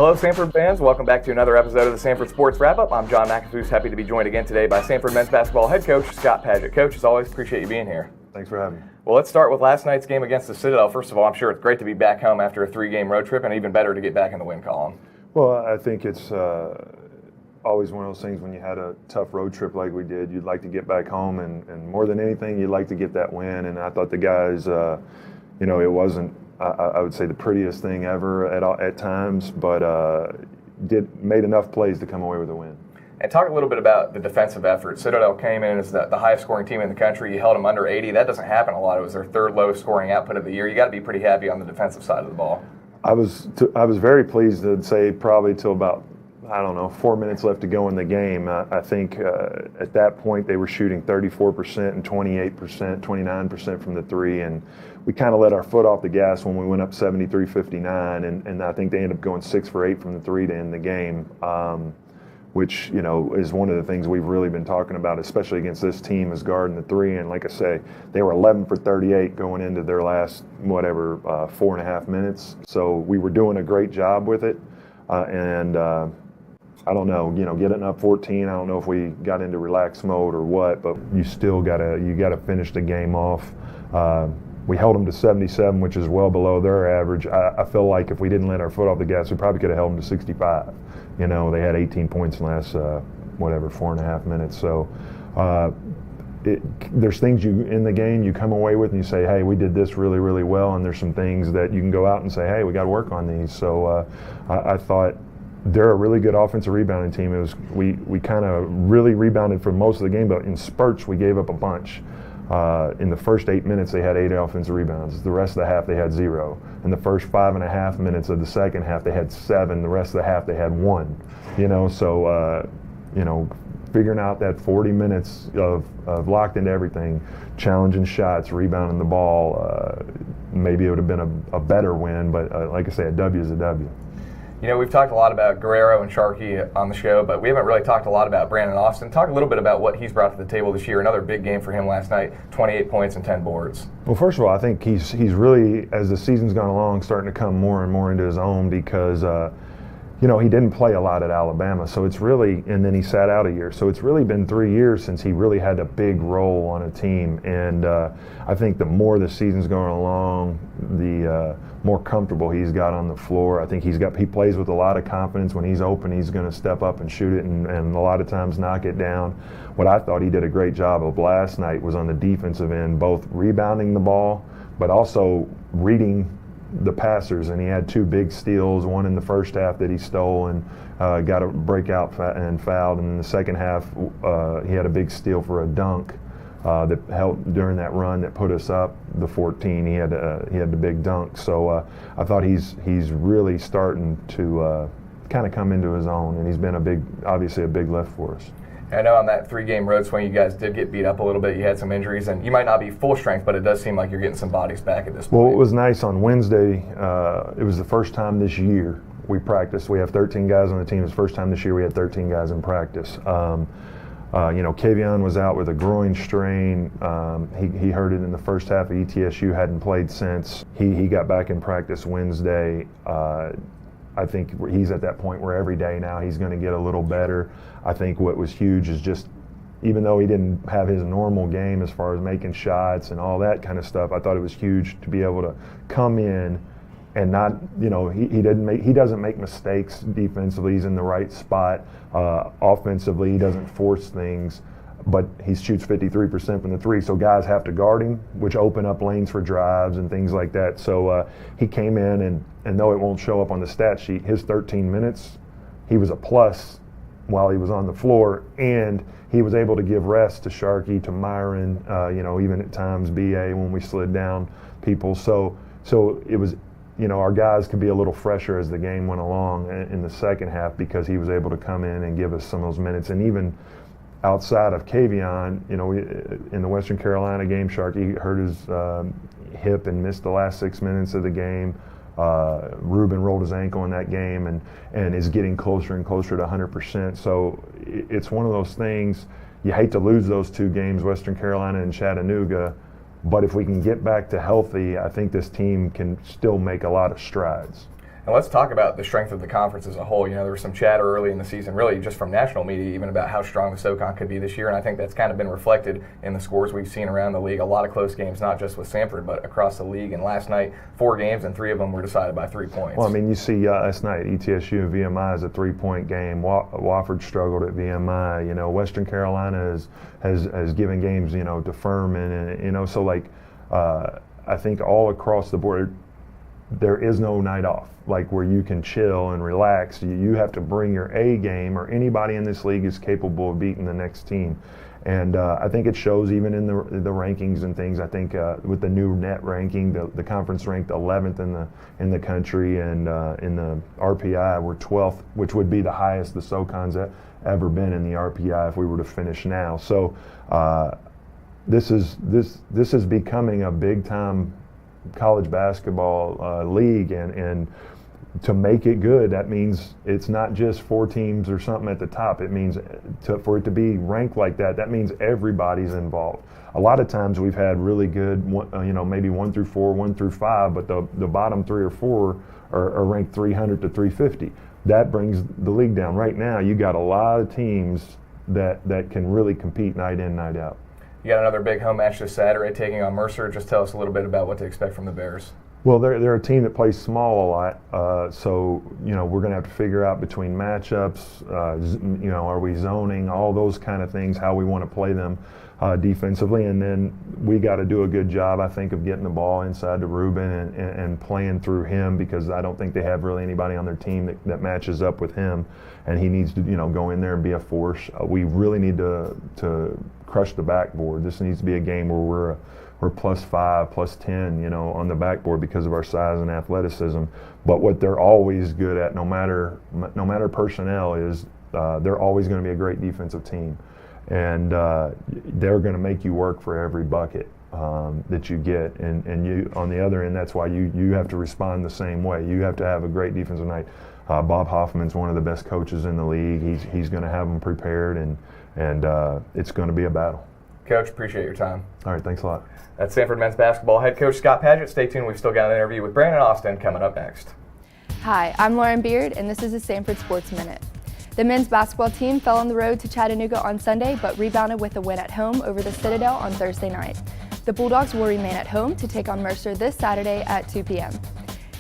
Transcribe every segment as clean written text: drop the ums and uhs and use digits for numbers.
Hello, Samford fans. Welcome back to another episode of the Samford Sports Wrap-Up. I'm John McAfee, happy to be joined again today by Samford men's basketball head coach Scott Padgett. Coach, as always, appreciate you being here. Thanks for having me. Well, let's start with last night's game against the Citadel. First of all, I'm sure it's great to be back home after a 3-game road trip, and even better to get back in the win column. Well, I think it's always one of those things when you had a tough road trip like we did, you'd like to get back home, and more than anything, you'd like to get that win. And I thought the guys, it wasn't, I would say, the prettiest thing ever at times, but made enough plays to come away with a win. And talk a little bit about the defensive effort. Citadel came in as the highest scoring team in the country. You held them under 80. That doesn't happen a lot. It was their third lowest scoring output of the year. You got to be pretty happy on the defensive side of the ball. I was very pleased to say probably till about 4 minutes left to go in the game. I think at that point they were shooting 34% and 28%, 29% from the three, and we kind of let our foot off the gas when we went up 73-59, and I think they ended up going 6 for 8 from the three to end the game, which is one of the things we've really been talking about, especially against this team, is guarding the three. And like I say, they were 11 for 38 going into their last 4.5 minutes. So we were doing a great job with it, and I don't know, getting up 14, I don't know if we got into relaxed mode or what, but you still gotta finish the game off. We held them to 77, which is well below their average. I feel like if we didn't let our foot off the gas, we probably could have held them to 65. They had 18 points in the last 4.5 minutes. So there's things in the game you come away with and you say, hey, we did this really, really well, and there's some things that you can go out and say, hey, we got to work on these. So I thought they're a really good offensive rebounding team. We kind of really rebounded for most of the game, but in spurts we gave up a bunch. In the first 8 minutes, they had 8 offensive rebounds. The rest of the half, they had 0. In the first 5.5 minutes of the second half, they had 7. The rest of the half, they had 1. Figuring out that 40 minutes of locked into everything, challenging shots, rebounding the ball, maybe it would have been a better win. But like I say, a W is a W. We've talked a lot about Guerrero and Sharkey on the show, but we haven't really talked a lot about Brandon Austin. Talk a little bit about what he's brought to the table this year. Another big game for him last night, 28 points and 10 boards. Well, first of all, I think he's really, as the season's gone along, starting to come more and more into his own because, he didn't play a lot at Alabama. So it's really, and then he sat out a year. So it's really been 3 years since he really had a big role on a team. And I think the more the season's going along, the more comfortable he's got on the floor. I think he plays with a lot of confidence. When he's open, he's going to step up and shoot it and a lot of times knock it down. What I thought he did a great job of last night was on the defensive end, both rebounding the ball, but also reading the passers, and he had 2 big steals, one in the first half that he stole and got a breakout and fouled, and in the second half he had a big steal for a dunk that helped during that run that put us up the 14. He had the big dunk, so I thought he's really starting to kind of come into his own, and he's been obviously a big lift for us. I know on that 3-game road swing, you guys did get beat up a little bit. You had some injuries, and you might not be full strength, but it does seem like you're getting some bodies back at this point. Well, it was nice on Wednesday. It was the first time this year we practiced. We have 13 guys on the team. It was the first time this year we had 13 guys in practice. Kavion was out with a groin strain. He hurt it in the first half of ETSU, hadn't played since. He got back in practice Wednesday. I think he's at that point where every day now he's going to get a little better. I think what was huge is just, even though he didn't have his normal game as far as making shots and all that kind of stuff, I thought it was huge to be able to come in and not, he doesn't make mistakes defensively. He's in the right spot. Offensively, he doesn't force things, but he shoots 53% from the three, so guys have to guard him, which open up lanes for drives and things like that. So he came in, and though it won't show up on the stat sheet, his 13 minutes, he was a plus while he was on the floor, and he was able to give rest to Sharkey, to Myron, even at times BA when we slid down people. So it was, our guys could be a little fresher as the game went along in the second half because he was able to come in and give us some of those minutes. And even outside of Kavion, in the Western Carolina game, Sharkey hurt his hip and missed the last 6 minutes of the game. Ruben rolled his ankle in that game and is getting closer and closer to 100%. So it's one of those things, you hate to lose those 2 games, Western Carolina and Chattanooga, but if we can get back to healthy, I think this team can still make a lot of strides. And let's talk about the strength of the conference as a whole. You know, there was some chatter early in the season, really just from national media, even about how strong the SoCon could be this year. And I think that's kind of been reflected in the scores we've seen around the league. A lot of close games, not just with Samford, but across the league. And last night, 4 games, and 3 of them were decided by 3 points. Well, I mean, you see last night, ETSU and VMI is a 3-point game. Wofford struggled at VMI. You know, Western Carolina has given games, you know, to Furman. And, you know, so, like, I think all across the board, there is no night off, like where you can chill and relax. You have to bring your A game, or anybody in this league is capable of beating the next team. And I think it shows even in the rankings and things. I think with the new net ranking, the conference ranked 11th in the country, and in the RPI we're 12th, which would be the highest the SoCon's ever been in the RPI if we were to finish now. So this is becoming a big time college basketball league, and to make it good, that means it's not just 4 teams or something at the top. It means for it to be ranked like that, that means everybody's involved. A lot of times we've had really good, you know, maybe 1 through 4, 1 through 5, but the bottom 3 or 4 are ranked 300 to 350. That brings the league down. Right now, you got a lot of teams that can really compete night in, night out. You got another big home match this Saturday, taking on Mercer. Just tell us a little bit about what to expect from the Bears. Well, they're a team that plays small a lot, so you know we're going to have to figure out between matchups, you know, are we zoning, all those kind of things, how we want to play them defensively, and then we got to do a good job, I think, of getting the ball inside to Ruben and playing through him, because I don't think they have really anybody on their team that matches up with him, and he needs to, you know, go in there and be a force. We really need to crush the backboard. This needs to be a game where we're +5, +10, you know, on the backboard because of our size and athleticism. But what they're always good at, no matter personnel, is they're always going to be a great defensive team, and they're going to make you work for every bucket that you get. And you, on the other end, that's why you have to respond the same way. You have to have a great defensive night. Bob Hoffman's one of the best coaches in the league. He's going to have them prepared, and it's going to be a battle. Coach, appreciate your time. All right, thanks a lot. That's Samford men's basketball head coach Scott Padgett. Stay tuned. We've still got an interview with Brandon Austin coming up next. Hi, I'm Lauren Beard, and this is the Samford Sports Minute. The men's basketball team fell on the road to Chattanooga on Sunday, but rebounded with a win at home over the Citadel on Thursday night. The Bulldogs will remain at home to take on Mercer this Saturday at 2 p.m.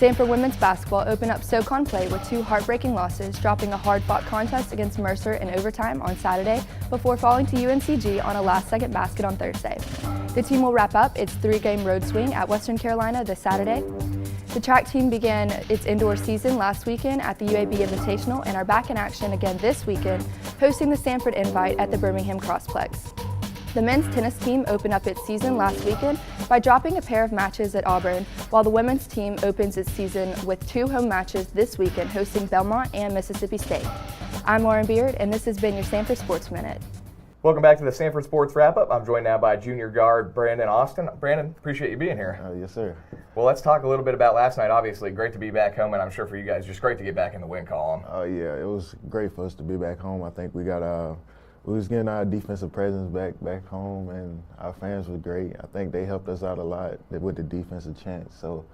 Samford women's basketball opened up SoCon play with 2 heartbreaking losses, dropping a hard-fought contest against Mercer in overtime on Saturday before falling to UNCG on a last-second basket on Thursday. The team will wrap up its 3-game road swing at Western Carolina this Saturday. The track team began its indoor season last weekend at the UAB Invitational and are back in action again this weekend, hosting the Samford Invite at the Birmingham Crossplex. The men's tennis team opened up its season last weekend by dropping a pair of matches at Auburn, while the women's team opens its season with 2 home matches this weekend, hosting Belmont and Mississippi State. I'm Lauren Beard, and this has been your Samford Sports Minute. Welcome back to the Samford Sports Wrap-Up. I'm joined now by junior guard Brandon Austin. Brandon, appreciate you being here. Yes, sir. Well, let's talk a little bit about last night. Obviously, great to be back home, and I'm sure for you guys, just great to get back in the win column. Oh, yeah, it was great for us to be back home. I think we was getting our defensive presence back home, and our fans were great. I think they helped us out a lot with the defensive chants. So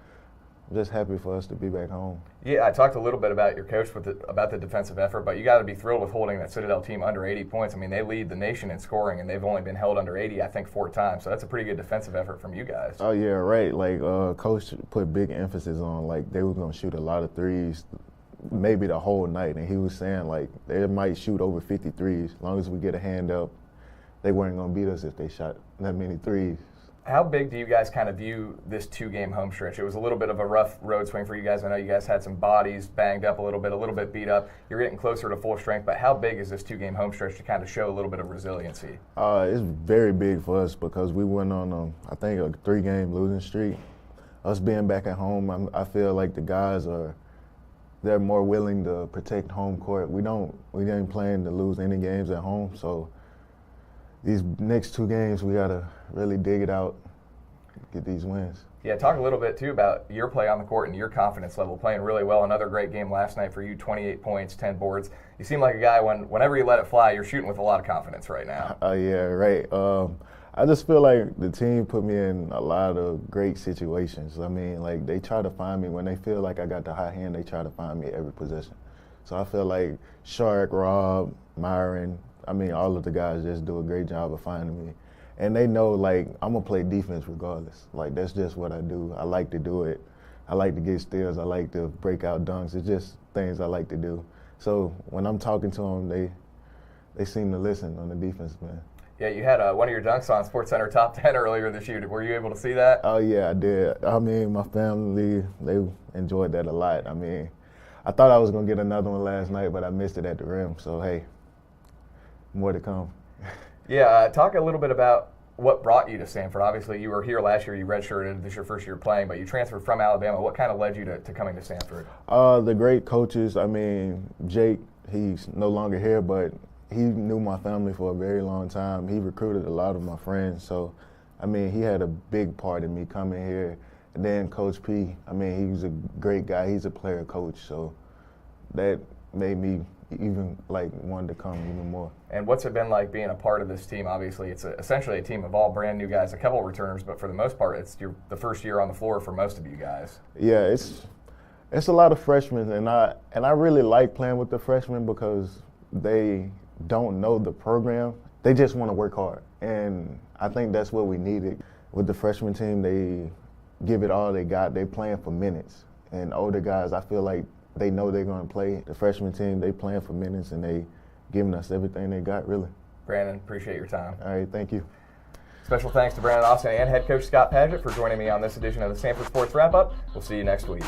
I'm just happy for us to be back home. Yeah, I talked a little bit about your coach about the defensive effort, but you got to be thrilled with holding that Citadel team under 80 points. I mean, they lead the nation in scoring, and they've only been held under 80, I think, 4 times. So that's a pretty good defensive effort from you guys. Oh, yeah, right. Like, Coach put big emphasis on, like, they were going to shoot a lot of threes, maybe the whole night. And he was saying, like, they might shoot over 50 threes. As long as we get a hand up, they weren't going to beat us if they shot that many threes. How big do you guys kind of view this 2-game home stretch? It was a little bit of a rough road swing for you guys. I know you guys had some bodies banged up a little bit beat up. You're getting closer to full strength, but how big is this 2-game home stretch to kind of show a little bit of resiliency? It's very big for us because we went on, I think, a 3-game losing streak. Us being back at home, I feel like the guys they're more willing to protect home court. We ain't playing to lose any games at home, so these next 2 games, we got to really dig it out, get these wins. Yeah, talk a little bit, too, about your play on the court and your confidence level, playing really well. Another great game last night for you, 28 points, 10 boards. You seem like a guy, whenever you let it fly, you're shooting with a lot of confidence right now. Yeah, right. I just feel like the team put me in a lot of great situations. I mean, like, they try to find me when they feel like I got the hot hand. They try to find me at every position. So I feel like Shark, Rob, Myron, I mean, all of the guys just do a great job of finding me. And they know, like, I'm going to play defense regardless. Like, that's just what I do. I like to do it. I like to get steals. I like to break out dunks. It's just things I like to do. So when I'm talking to them, they seem to listen on the defense, man. Yeah, you had one of your dunks on SportsCenter Top 10 earlier this year. Were you able to see that? Oh, yeah, I did. I mean, my family, they enjoyed that a lot. I mean, I thought I was going to get another one last night, but I missed it at the rim. So, hey, more to come. Yeah, talk a little bit about what brought you to Samford. Obviously, you were here last year. You redshirted. This is your first year playing, but you transferred from Alabama. What kind of led you to coming to Samford? The great coaches. I mean, Jake, he's no longer here, but he knew my family for a very long time. He recruited a lot of my friends. So, I mean, he had a big part in me coming here. And then Coach P, I mean, he was a great guy. He's a player coach. So that made me even like wanted to come even more. And what's it been like being a part of this team? Obviously, it's essentially a team of all brand new guys, a couple of returners, but for the most part, it's the first year on the floor for most of you guys. Yeah, it's a lot of freshmen, and I really like playing with the freshmen because they don't know the program. They just want to work hard, and I think that's what we needed with the freshman team. They give it all they got. They playing for minutes, and older guys, I feel like they know they're going to play. The freshman team, they playing for minutes, and they giving us everything they got, really. Brandon, appreciate your time. All right, thank you. Special thanks to Brandon Austin and head coach Scott Padgett for joining me on this edition of the Samford Sports Wrap-Up. We'll see you next week.